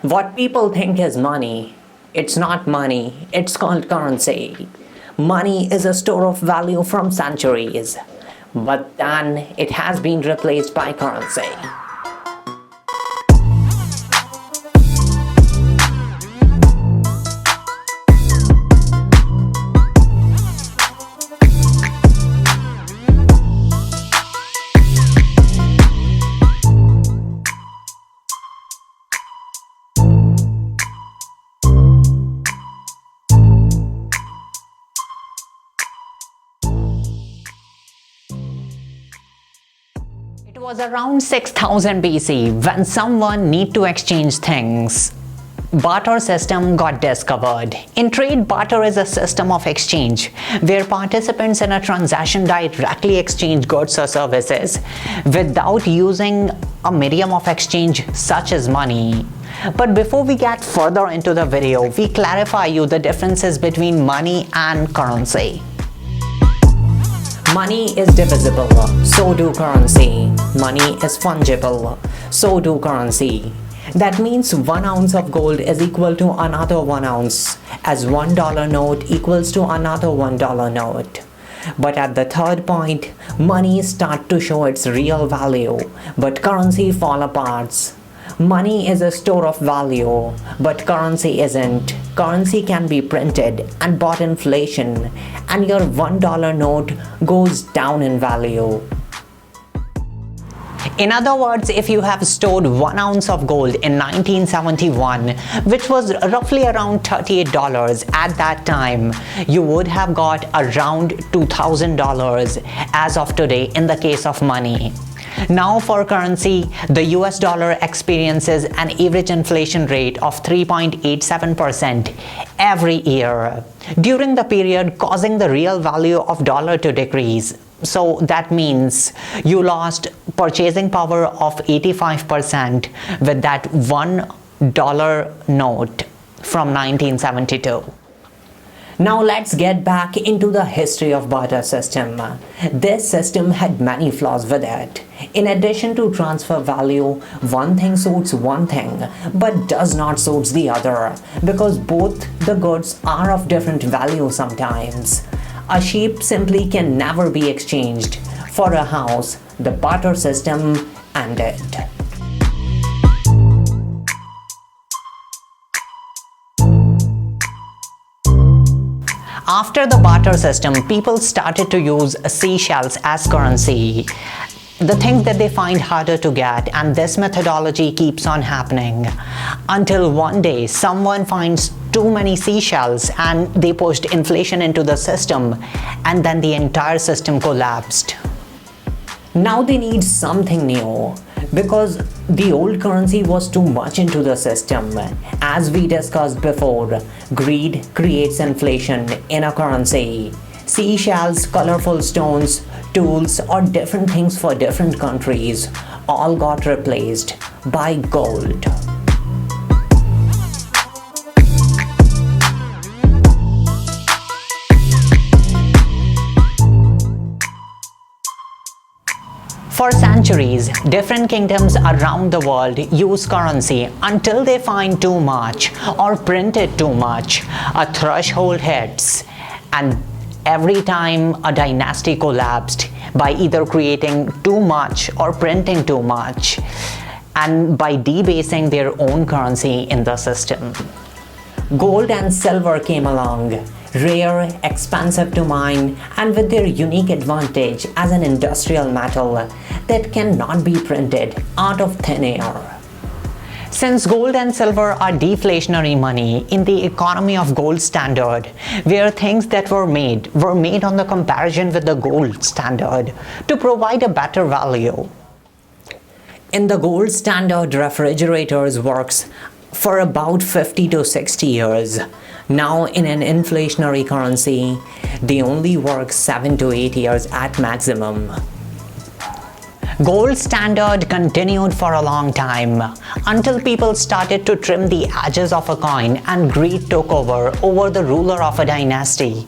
What people think is money, it's not money, it's called currency. Money is a store of value from centuries, but then it has been replaced by currency. It was around 6000 BC when someone need to exchange things. Barter system got discovered. In trade, barter is a system of exchange where participants in a transaction directly exchange goods or services without using a medium of exchange such as money. But before we get further into the video, we clarify you the differences between money and currency. Money is divisible, so do currency. Money is fungible, so do currency. That means 1 ounce of gold is equal to another 1 ounce, as $1 note equals to another $1 note. But at the third point, money starts to show its real value, but currency fall apart. Money is a store of value, but currency isn't. Currency can be printed and bought inflation, and your $1 note goes down in value. In other words, if you have stored 1 ounce of gold in 1971, which was roughly around $38 at that time, you would have got around $2,000 as of today in the case of money. Now for currency, the US dollar experiences an average inflation rate of 3.87% every year during the period, causing the real value of dollar to decrease. So that means you lost purchasing power of 85% with that $1 note from 1972. Now let's get back into the history of barter system. This system had many flaws with it. In addition to transfer value, one thing suits one thing but does not suit the other, because both the goods are of different value sometimes. A sheep simply can never be exchanged for a house. The barter system ended. After the barter system, people started to use seashells as currency. The things that they find harder to get, and this methodology keeps on happening until one day someone finds too many seashells and they pushed inflation into the system, and then the entire system collapsed. Now they need something new, because the old currency was too much into the system. As we discussed before, greed creates inflation in a currency. Seashells, colorful stones, tools, or different things for different countries all got replaced by gold. For centuries, different kingdoms around the world use currency until they find too much or print it too much. A threshold hits, and every time a dynasty collapsed by either creating too much or printing too much, and by debasing their own currency in the system. Gold and silver came along, rare, expensive to mine, and with their unique advantage as an industrial metal that cannot be printed out of thin air. Since gold and silver are deflationary money in the economy of gold standard, where things that were made on the comparison with the gold standard to provide a better value. In the gold standard, refrigerators works for about 50 to 60 years. Now in an inflationary currency, they only work 7 to 8 years at maximum. Gold standard continued for a long time until people started to trim the edges of a coin and greed took over the ruler of a dynasty.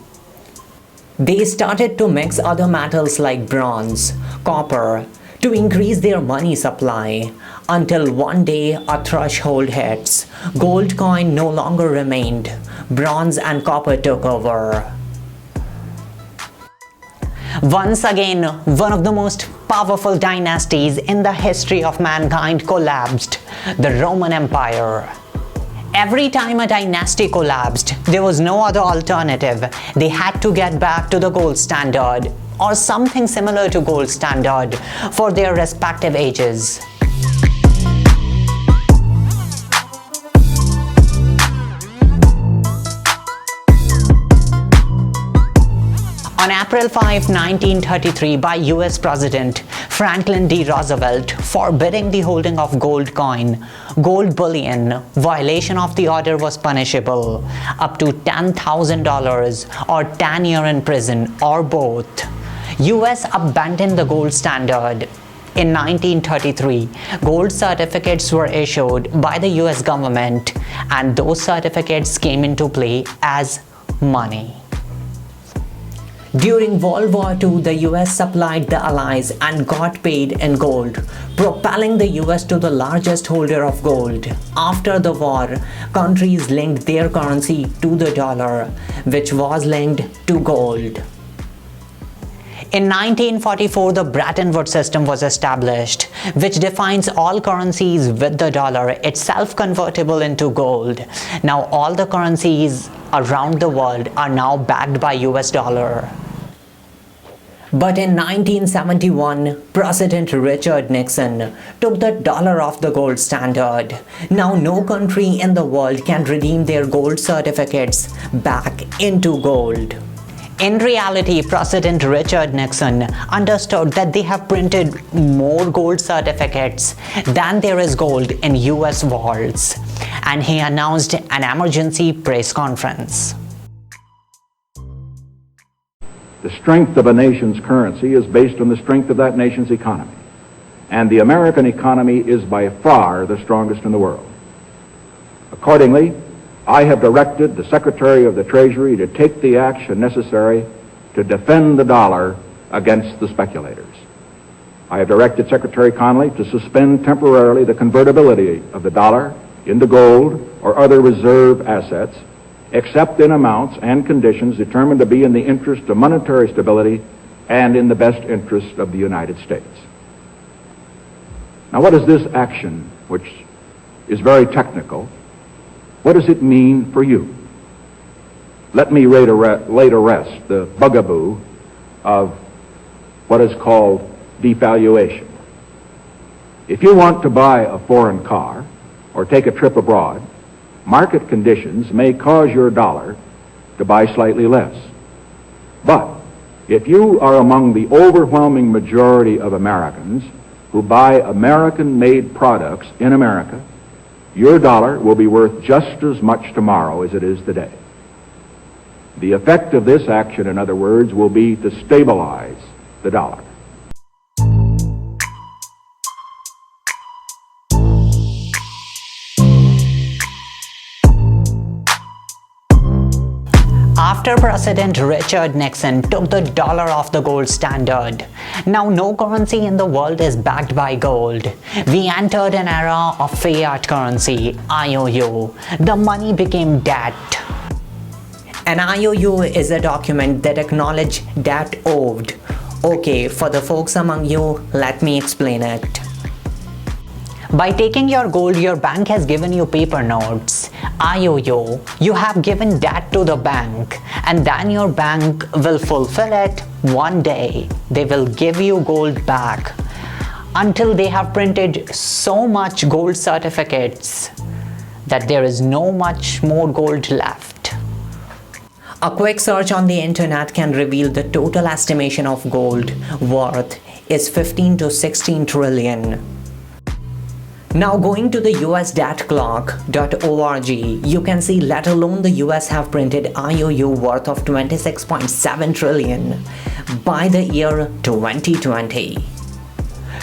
They started to mix other metals like bronze, copper, to increase their money supply. Until one day a threshold hits. Gold coin no longer remained. Bronze and copper took over. Once again, one of the most powerful dynasties in the history of mankind collapsed, the Roman Empire. Every time a dynasty collapsed, there was no other alternative. They had to get back to the gold standard, or something similar to gold standard, for their respective ages. On April 5, 1933, by US President Franklin D. Roosevelt forbidding the holding of gold coin, gold bullion, violation of the order was punishable, up to $10,000 or 10 years in prison, or both. US abandoned the gold standard. In 1933, gold certificates were issued by the US government, and those certificates came into play as money. During World War II, the US supplied the Allies and got paid in gold, propelling the US to the largest holder of gold. After the war, countries linked their currency to the dollar, which was linked to gold. In 1944, the Bretton Woods system was established, which defines all currencies with the dollar itself convertible into gold. Now all the currencies around the world are now backed by US dollar. But in 1971, President Richard Nixon took the dollar off the gold standard. Now no country in the world can redeem their gold certificates back into gold. In reality, President Richard Nixon understood that they have printed more gold certificates than there is gold in US vaults, and he announced an emergency press conference. The strength of a nation's currency is based on the strength of that nation's economy. And the American economy is by far the strongest in the world. Accordingly, I have directed the Secretary of the Treasury to take the action necessary to defend the dollar against the speculators. I have directed Secretary Connally to suspend temporarily the convertibility of the dollar into gold or other reserve assets, except in amounts and conditions determined to be in the interest of monetary stability and in the best interest of the United States. Now, what is this action, which is very technical, what does it mean for you? Let me lay to rest the bugaboo of what is called devaluation. If you want to buy a foreign car or take a trip abroad, market conditions may cause your dollar to buy slightly less. But if you are among the overwhelming majority of Americans who buy American-made products in America, your dollar will be worth just as much tomorrow as it is today. The effect of this action, in other words, will be to stabilize the dollar. After President Richard Nixon took the dollar off the gold standard, now no currency in the world is backed by gold. We entered an era of fiat currency, IOU. The money became debt. An IOU is a document that acknowledges debt owed. Okay, for the folks among you, let me explain it. By taking your gold, your bank has given you paper notes, IOU. You have given debt to the bank, and then your bank will fulfill it one day. They will give you gold back until they have printed so much gold certificates that there is no much more gold left. A quick search on the internet can reveal the total estimation of gold worth is 15 to 16 trillion. Now going to the usdebtclock.org, you can see let alone the US have printed IOU worth of 26.7 trillion by the year 2020.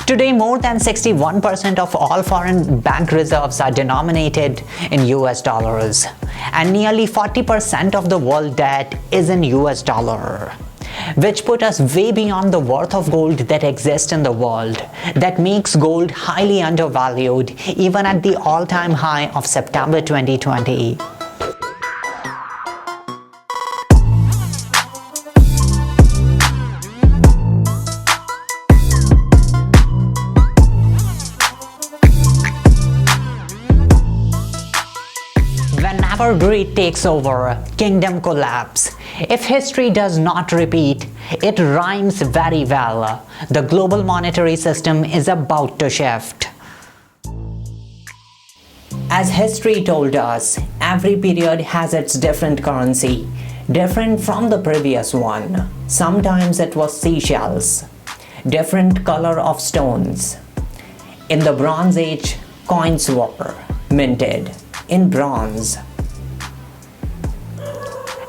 Today, more than 61% of all foreign bank reserves are denominated in US dollars, and nearly 40% of the world debt is in US dollar. which put us way beyond the worth of gold that exists in the world, that makes gold highly undervalued even at the all-time high of September 2020. Whenever greed takes over, kingdom collapse. If history does not repeat, it rhymes very well. The global monetary system is about to shift. As history told us, every period has its different currency, different from the previous one. Sometimes it was seashells, different color of stones. In the Bronze Age, coins were minted in bronze.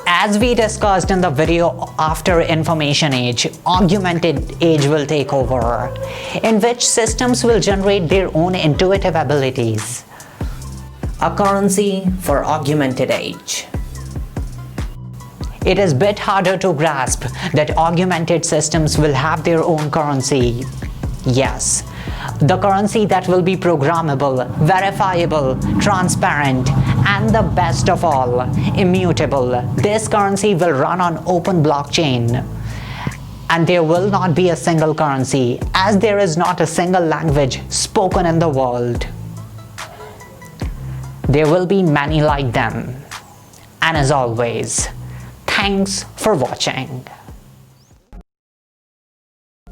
As we discussed in the video after Information Age, Augmented Age will take over, in which systems will generate their own intuitive abilities. A currency for Augmented Age. It is a bit harder to grasp that augmented systems will have their own currency. Yes, the currency that will be programmable, verifiable, transparent, and the best of all, immutable. This currency will run on open blockchain. And there will not be a single currency, as there is not a single language spoken in the world. There will be many like them. And as always, thanks for watching.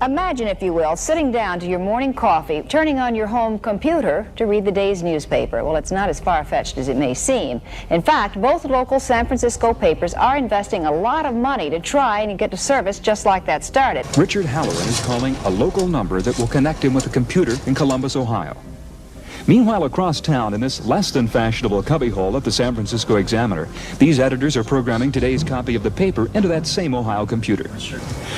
Imagine, if you will, sitting down to your morning coffee, turning on your home computer to read the day's newspaper. Well, it's not as far-fetched as it may seem. In fact, both local San Francisco papers are investing a lot of money to try and get a service just like that started. Richard Halloran is calling a local number that will connect him with a computer in Columbus, Ohio. Meanwhile, across town, in this less than fashionable cubbyhole at the San Francisco Examiner, these editors are programming today's copy of the paper into that same Ohio computer.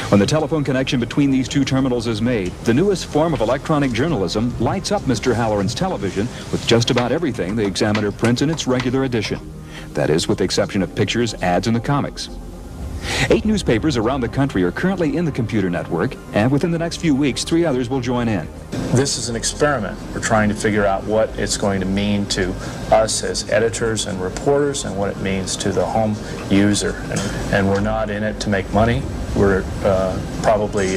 When the telephone connection between these two terminals is made, the newest form of electronic journalism lights up Mr. Halloran's television with just about everything the Examiner prints in its regular edition. That is, with the exception of pictures, ads, and the comics. 8 newspapers around the country are currently in the computer network, and within the next few weeks, 3 others will join in. This is an experiment. We're trying to figure out what it's going to mean to us as editors and reporters and what it means to the home user. And we're not in it to make money. We're probably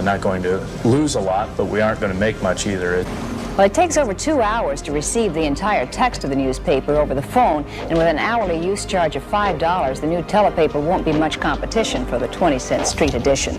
not going to lose a lot, but we aren't going to make much either. Well, it takes over 2 hours to receive the entire text of the newspaper over the phone, and with an hourly use charge of $5, the new telepaper won't be much competition for the 20-cent street edition.